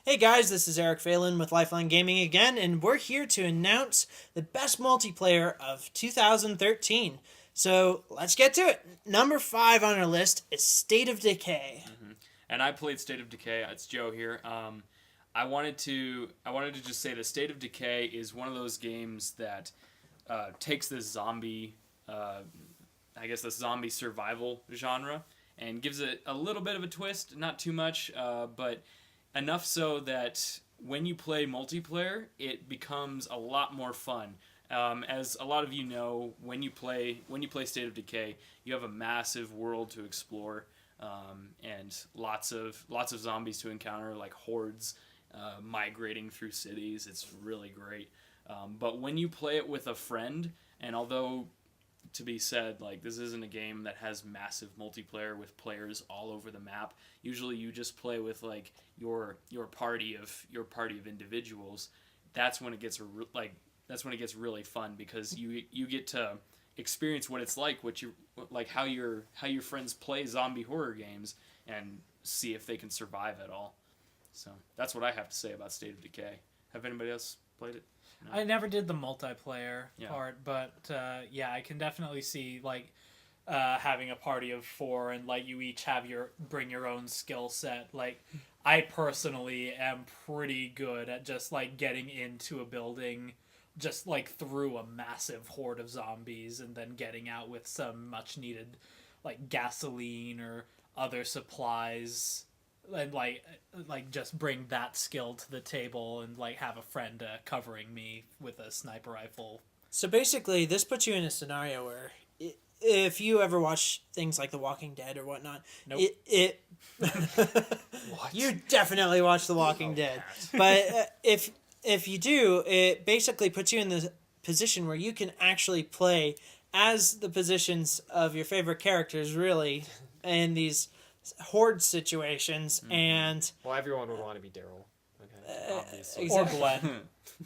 Hey guys, this is Eric Phelan with Lifeline Gaming again, and we're here to announce the best multiplayer of 2013. So let's get to it. Number 5 on our list is State of Decay. And I played State of Decay. It's Joe here. I wanted to just say that State of Decay is one of those games that takes this zombie, the zombie survival genre, and gives it a little bit of a twist. Not too much, but enough so that when you play multiplayer, it becomes a lot more fun. As a lot of you know, when you play State of Decay, you have a massive world to explore, and lots of zombies to encounter, like hordes migrating through cities. It's really great. But when you play it with a friend, and although to be said, like, this isn't a game that has massive multiplayer with players all over the map. Usually, you just play with like your party of individuals. That's when it gets really fun, because you get to experience what it's like, how your friends play zombie horror games, and see if they can survive at all. So that's what I have to say about State of Decay. Have anybody else played it? No. I never did the multiplayer part, but I can definitely see having a party of 4 and like you each have bring your own skill set. Like, I personally am pretty good at just like getting into a building, just like through a massive horde of zombies, and then getting out with some much needed like gasoline or other supplies, and like just bring that skill to the table, and like have a friend covering me with a sniper rifle. So basically, this puts you in a scenario where if you ever watch things like The Walking Dead or whatnot, nope. What? You definitely watch The Walking Dead, but if you do, it basically puts you in the position where you can actually play as the positions of your favorite characters, really, in these horde situations. And everyone would want to be Daryl. Okay, obviously. Exactly. Or Glenn.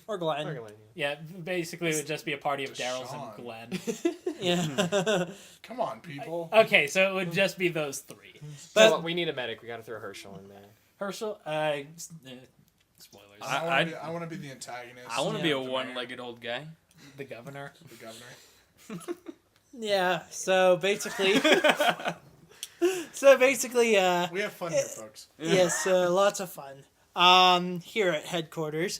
Or Glenn. Yeah, basically it would just be a party of Daryls and Glenn. Yeah. Come on, people. Okay, so it would just be those 3. But we need a medic. We got to throw Herschel in there. Herschel? Spoilers. I want to be the antagonist. I want to be a one-legged old guy. The governor. The governor. Yeah, so basically... we have fun here, folks. Yes, lots of fun. Here at headquarters.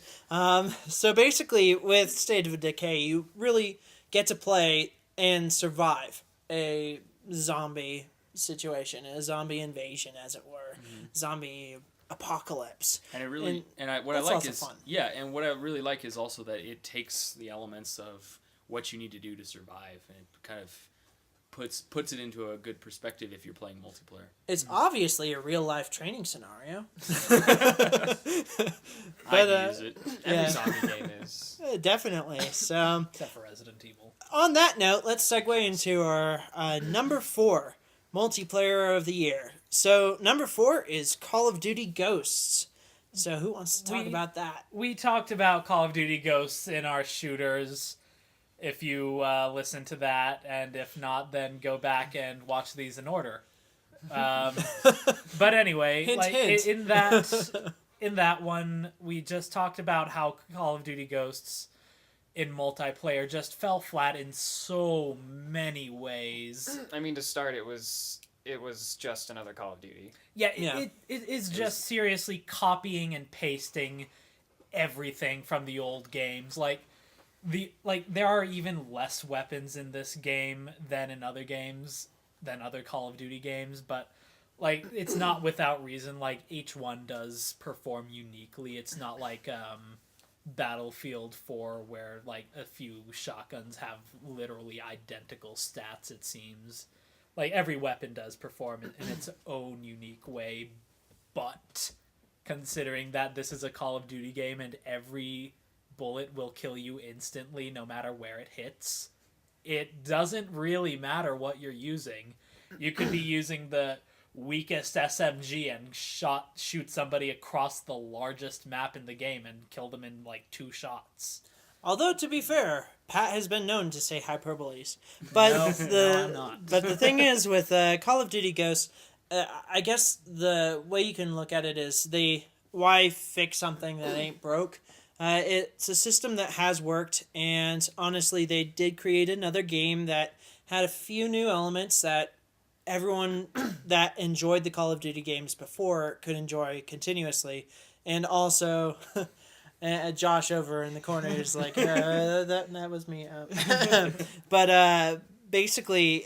So basically, with State of Decay, you really get to play and survive a zombie situation, a zombie invasion, as it were, zombie apocalypse. And it really, what I really like is also that it takes the elements of what you need to do to survive, and it kind of puts it into a good perspective if you're playing multiplayer. It's obviously a real life training scenario. I'd use it. Every zombie game is. Definitely. So, except for Resident Evil. On that note, let's segue into our number 4 multiplayer of the year. So number 4 is Call of Duty Ghosts. So who wants to talk about that? We talked about Call of Duty Ghosts in our shooters. If you listen to that, and if not, then go back and watch these in order. But anyway, hint, hint. In that one, we just talked about how Call of Duty Ghosts in multiplayer just fell flat in so many ways. I mean, to start, it was just another Call of Duty. Yeah. It is just seriously copying and pasting everything from the old games. There are even less weapons in this game than in other games, than other Call of Duty games, but it's not without reason. Each one does perform uniquely. It's not like Battlefield 4 where a few shotguns have literally identical stats, it seems. Every weapon does perform in its own unique way, but considering that this is a Call of Duty game and every bullet will kill you instantly no matter where it hits, it doesn't really matter what you're using. You could be using the weakest SMG and shoot somebody across the largest map in the game and kill them in 2 shots. Although, to be fair, Pat has been known to say hyperboles. But I'm not. But the thing is, with Call of Duty Ghosts, I guess the way you can look at it is why fix something that ain't broke? It's a system that has worked, and honestly, they did create another game that had a few new elements that everyone that enjoyed the Call of Duty games before could enjoy continuously. And also, Josh over in the corner is like, that was me. But basically,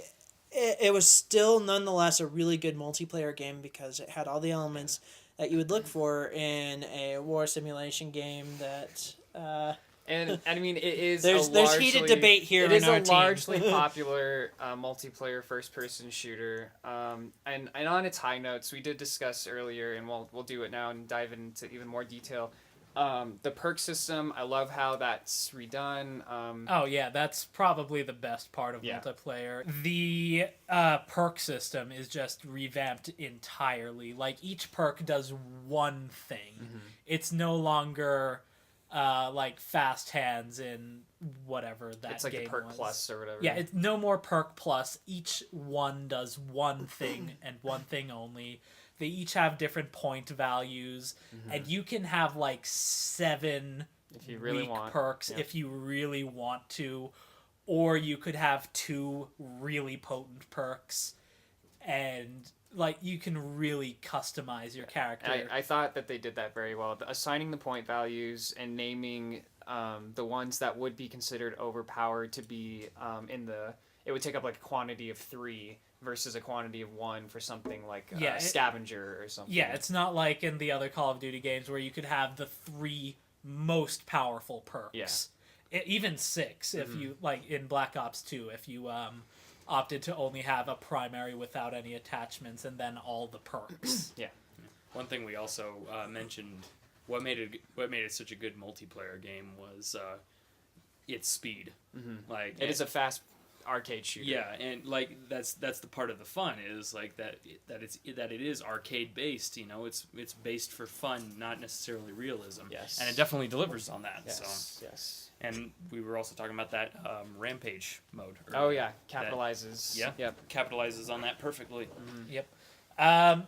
it was still nonetheless a really good multiplayer game because it had all the elements that you would look for in a war simulation game that... And I mean, it is there's heated debate here It in is our a team. largely popular multiplayer first-person shooter. And on its high notes, we did discuss earlier, and we'll do it now and dive into even more detail. The perk system, I love how that's redone. Oh yeah, that's probably the best part of Yeah. multiplayer. The perk system is just revamped entirely. Like each perk does one thing. It's no longer like fast hands in whatever that It's like game the perk was. plus or whatever. Yeah, it's no more perk plus. Each one does one thing and one thing only. They each have different point values, and you can have like 7 if you really weak want. perks Yeah. if you really want to, or you could have 2 really potent perks, and like you can really customize your character. I thought that they did that very well. Assigning the point values and naming the ones that would be considered overpowered to be it would take up like a quantity of 3 versus a quantity of 1 for something like scavenger or something. Yeah, it's not like in the other Call of Duty games where you could have the 3 most powerful perks. Yeah. Even 6 if you like in Black Ops 2 if you opted to only have a primary without any attachments and then all the perks. Yeah. One thing we also mentioned, what made it such a good multiplayer game was its speed. Like It is a fast arcade shooter. Yeah, and like that's the part of the fun is like that it is arcade based. You know, it's based for fun, not necessarily realism. Yes. And it definitely delivers on that. Yes. So. Yes. And we were also talking about that Rampage mode. Oh yeah, capitalizes. Yeah. Yep. Capitalizes on that perfectly. Yep.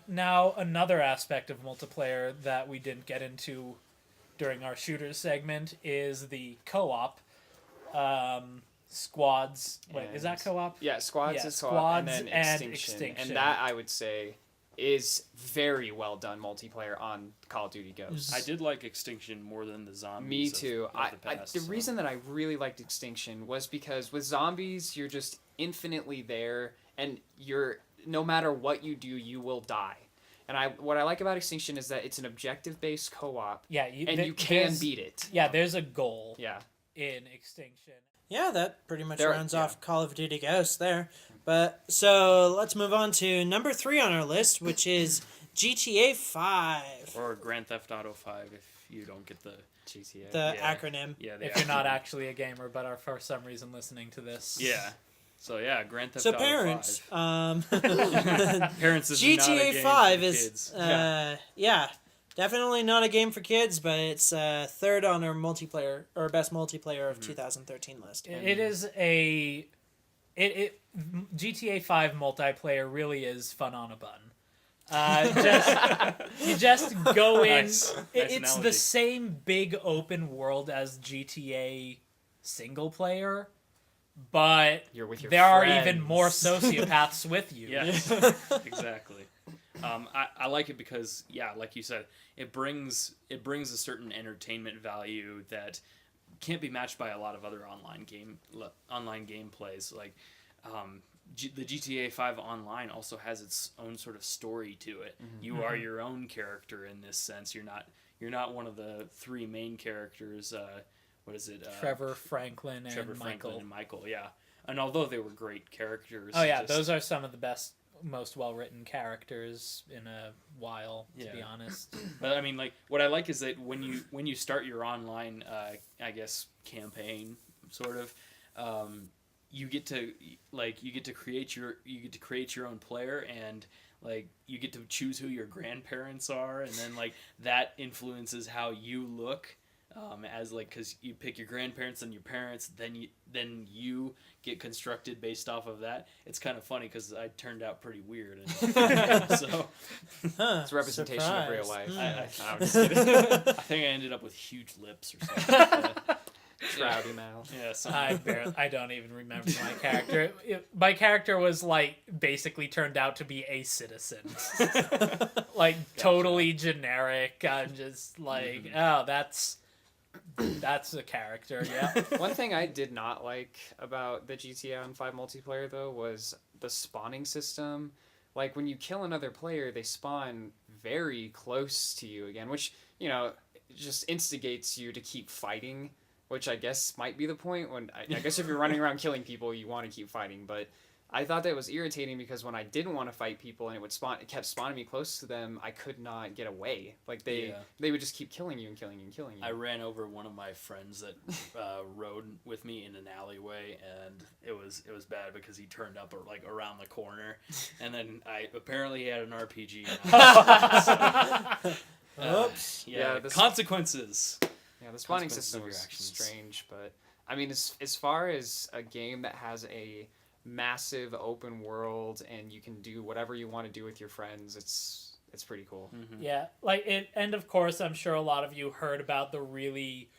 Now another aspect of multiplayer that we didn't get into during our shooters segment is the co-op. Squads. Wait, is that co-op? Yeah, squads Yeah, is co-op, squads and then and extinction. Extinction. And that I would say is very well done multiplayer on Call of Duty Ghosts. I did like Extinction more than the zombies. Me too. Of the past, the reason that I really liked Extinction was because with zombies, you're just infinitely there, and you're no matter what you do, you will die. And what I like about Extinction is that it's an objective-based co-op, Yeah, you can beat it. Yeah, there's a goal Yeah. in Extinction. Yeah, that pretty much There- rounds yeah. off Call of Duty Ghosts there. But so let's move on to number 3 on our list, which is GTA 5. Or Grand Theft Auto 5 if you don't get the GTA. The Yeah. acronym. yeah. The If you're not acronym. actually a gamer but are for some reason listening to this. Yeah. So yeah, Grand Theft So Auto parents, 5. Parents, this is not a GTA game 5 for is kids. definitely not a game for kids, but it's third on our multiplayer or best multiplayer of 2013 list. It is a GTA 5 multiplayer really is fun on a bun. You just go in. Nice. Nice It's analogy. the same big open world as GTA single player, but You're with your there are friends. even more sociopaths with you. Yes, exactly. I like it because, yeah, like you said, it brings a certain entertainment value that can't be matched by a lot of other online gameplays. Like the GTA 5 online also has its own sort of story to it. You are your own character in this sense. You're not one of the 3 main characters. What is it? Trevor, Franklin, and Trevor, Michael. Franklin, and Michael. Yeah, and although they were great characters. Oh yeah, just- those are some of the best, most well-written characters in a while, to be Yeah. honest. But I mean, like, what I like is that when you start your online, I guess, campaign, sort of, you get to create your own player, and like you get to choose who your grandparents are, and then like that influences how you look as like because you pick your grandparents and your parents, then you get constructed based off of that. It's kind of funny because I turned out pretty weird, and so Huh, It's a representation of real surprise. life. I, I'm just kidding. I think I ended up with huge lips or something. Trouty mouth. Yeah, so I don't even remember my character. My character was like basically turned out to be a citizen, like totally generic. I'm just like, oh, that's a character. Yeah, One thing I did not like about the GTA on 5 multiplayer though was the spawning system. Like when you kill another player, they spawn very close to you again, which just instigates you to keep fighting. Which I guess might be the point. When I guess if you're running around killing people, you want to keep fighting. But I thought that was irritating because when I didn't want to fight people and it kept spawning me close to them, I could not get away. Like they would just keep killing you and killing you and killing you. I ran over one of my friends that rode with me in an alleyway, and it was bad because he turned up like around the corner, and then apparently he had an RPG. Oops. Yeah, the consequences. Yeah, the spawning Consequences system of your was actions. strange, but I mean, as far as a game that has a massive open world and you can do whatever you want to do with your friends, it's pretty cool. yeah. Like it, and of course, I'm sure a lot of you heard about the really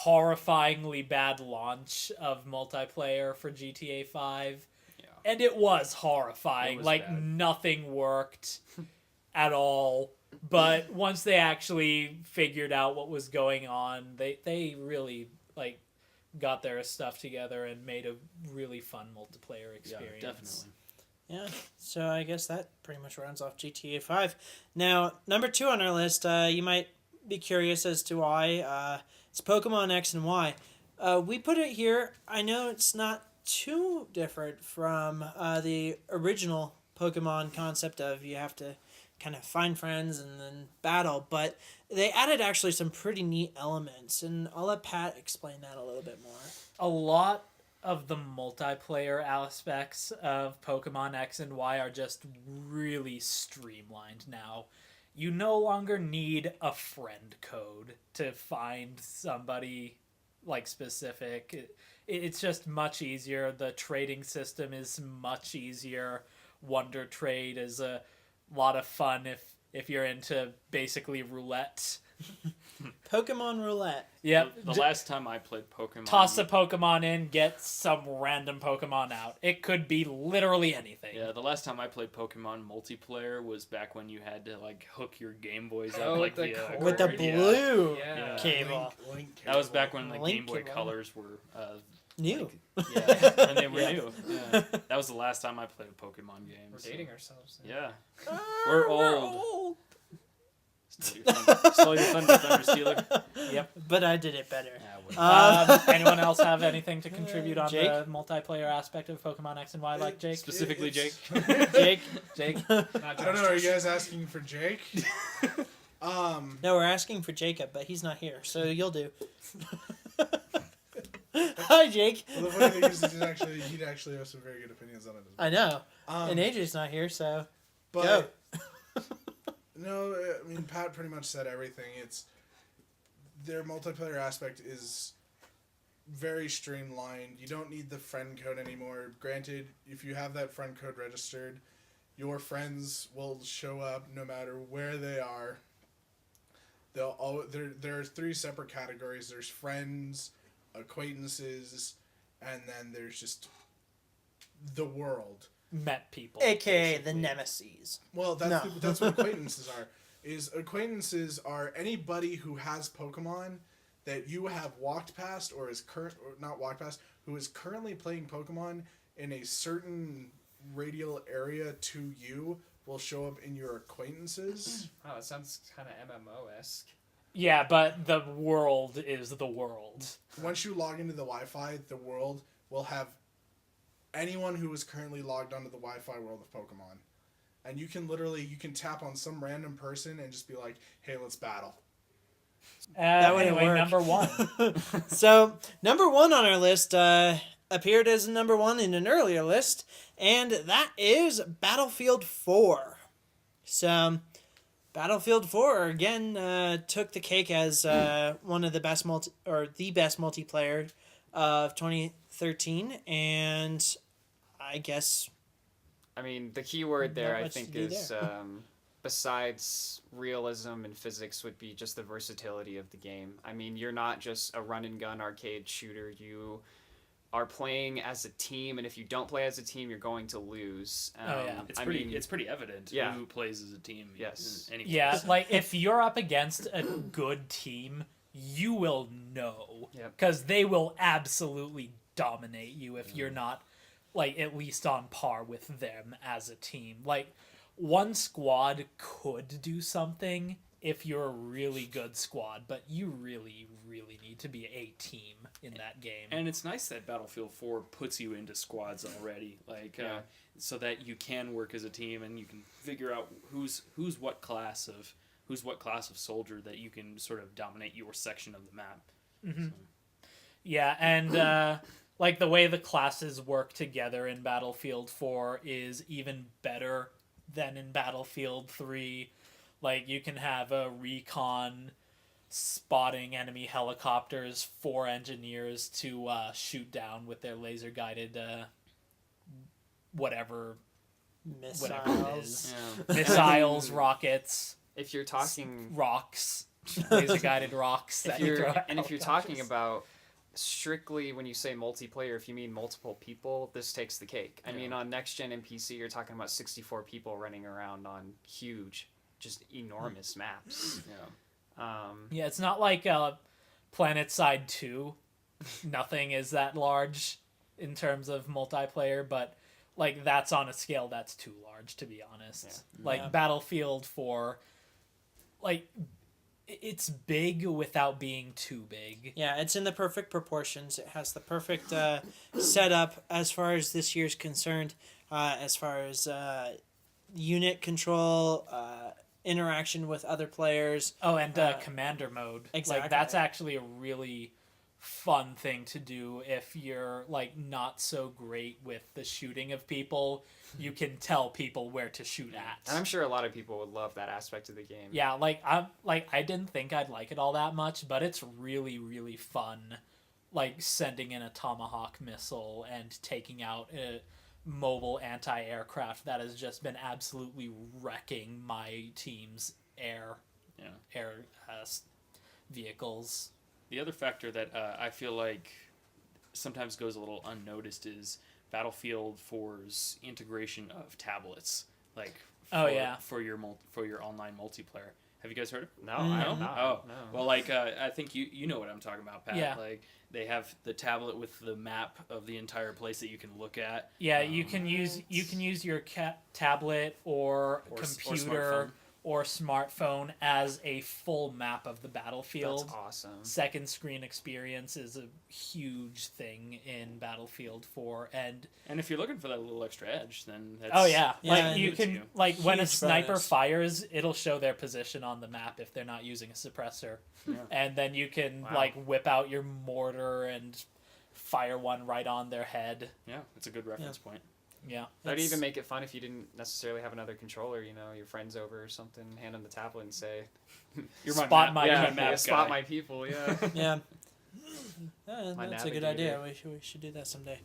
horrifyingly bad launch of multiplayer for GTA 5. Yeah. And it was horrifying. It was like bad. nothing worked at all. But once they actually figured out what was going on, they really like got their stuff together and made a really fun multiplayer experience. Yeah, definitely. Yeah, so I guess that pretty much rounds off GTA 5. Now, number 2 on our list, you might be curious as to why. It's Pokemon X and Y. We put it here. I know it's not too different from the original Pokemon concept of you have to kind of find friends and then battle, but they added actually some pretty neat elements, and I'll let Pat explain that a little bit more. A lot of the multiplayer aspects of Pokemon X and Y are just really streamlined now. You no longer need a friend code to find somebody like specific. It's just much easier. The trading system is much easier. Wonder Trade is a lot of fun if you're into basically roulette. Pokemon Roulette. Yep. The last time I played Pokemon, Toss a Pokemon in, get some random Pokemon out. It could be literally anything. Yeah, the last time I played Pokemon multiplayer was back when you had to like hook your Game Boys up Oh, like the via cord. With the cord, yeah. blue Yeah. cable. Link That was cable. back when the Link Game Boy cable. Colors were New. yeah, when they were Yeah. new. Yeah. That was the last time I played a Pokemon game. We're so- dating ourselves. now. Yeah. We're old. Slowly the Thunder Stealer. Yep. But I did it better. Yeah, whatever. Anyone else have anything to contribute on Jake? the multiplayer aspect of Pokemon X and Y like Jake? Specifically, Jake. Jake? Jake? I don't know. Are you guys asking for Jake? No, we're asking for Jacob, but he's not here, so you'll do. Hi, Jake. Well, the funny thing is, he'd actually have some very good opinions on it. I know. Um, And AJ's not here, so but go. no, I mean Pat pretty much said everything. It's their multiplayer aspect is very streamlined. You don't need the friend code anymore. Granted, if you have that friend code registered, your friends will show up no matter where they are. There are 3 separate categories. There's friends, acquaintances, and then there's just the world. Met people. AKA the basically. nemesis. Well, No. that's what acquaintances are. Acquaintances are anybody who has Pokemon that you have walked past or not walked past, who is currently playing Pokemon in a certain radial area to you will show up in your acquaintances. Wow, it sounds kind of MMO-esque. Yeah, but the world is the world. Once you log into the Wi-Fi, the world will have anyone who is currently logged onto the Wi-Fi world of Pokemon. And you can tap on some random person and just be like, hey, let's battle. That wouldn't Anyway, work. number 1. So, number 1 on our list appeared as number 1 in an earlier list, and that is Battlefield 4. So, Battlefield 4 again took the cake as one of the best the best multiplayer of 2013, and I guess I mean, the key word there, Not I much think, to do is there. besides realism and physics, would be just the versatility of the game. I mean, you're not just a run and gun arcade shooter. You are playing as a team, and if you don't play as a team, you're going to lose. Oh, yeah. It's pretty evident Yeah. who plays as a team. Yes. in any Yeah, place. like if you're up against a good team, you will know Yep. because they will absolutely dominate you if you're not like at least on par with them as a team. Like one squad could do something if you're a really good squad, but you really need to be a team in that game. And it's nice that Battlefield 4 puts you into squads already, like Yeah. so that you can work as a team and you can figure out who's what class of soldier that you can sort of dominate your section of the map. Yeah, and like the way the classes work together in Battlefield 4 is even better than in Battlefield 3. Like you can have a recon spotting enemy helicopters, 4 engineers to shoot down with their laser guided whatever it missiles. is. Yeah. Missiles, rockets, If you're talking rocks, laser guided rocks that you throw at if you're talking helicopters. about strictly when you say multiplayer, if you mean multiple people, this takes the cake. I mean, on next gen and PC, you're talking about 64 people running around on huge, just enormous maps. Yeah. Yeah, it's not like PlanetSide 2. Nothing is that large in terms of multiplayer, but like that's on a scale that's too large, to be honest. Like Yeah. Battlefield 4, like it's big without being too big. Yeah, it's in the perfect proportions. It has the perfect setup as far as this year's concerned, as far as unit control, interaction with other players. Oh, and commander mode. Exactly. Like that's actually a really fun thing to do if you're like not so great with the shooting of people. You can tell people where to shoot at. And I'm sure a lot of people would love that aspect of the game. Yeah, I didn't think I'd like it all that much, but it's really fun. Like sending in a Tomahawk missile and taking out a mobile anti-aircraft that has just been absolutely wrecking my team's air vehicles. The other factor that I feel like sometimes goes a little unnoticed is Battlefield 4's integration of tablets, like for your online multiplayer. Have you guys heard of it? No, I have not. Oh, No. well, like I think you know what I'm talking about, Pat. Yeah. Like they have the tablet with the map of the entire place that you can look at. Yeah, you can use your tablet or computer or smartphone as a full map of the battlefield. That's awesome. Second screen experience is a huge thing in Battlefield 4, and And if you're looking for that little extra edge, then that's Yeah, like you it's can you. like when a Huge sniper bonus. fires, it'll show their position on the map if they're not using a suppressor, and then you can Wow. like whip out your mortar and fire one right on their head. Yeah, it's a good reference point. Yeah. That'd It's- even make it fun if you didn't necessarily have another controller. You know, your friend's over or something, hand them the tablet and say, You're Spot my you're map map spot guy. my people. Yeah. Yeah. My That's a good navigator. idea. We should do that someday.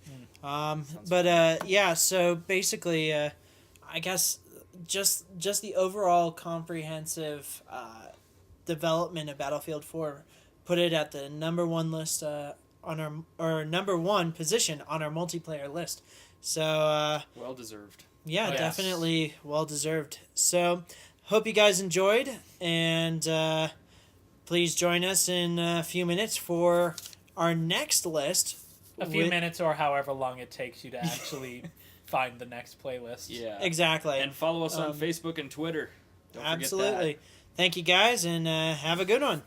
Yeah. So basically, I guess just the overall comprehensive development of Battlefield 4 put it at the number one list on our number one position on our multiplayer list. So Well deserved. yeah, Yes. definitely well deserved. So hope you guys enjoyed, and please join us in a few minutes for our next list. A few with- minutes or however long it takes you to actually find the next playlist. Yeah. Exactly. And follow us on Um, Facebook and Twitter. Don't forget that. Absolutely. Thank you guys, and have a good one.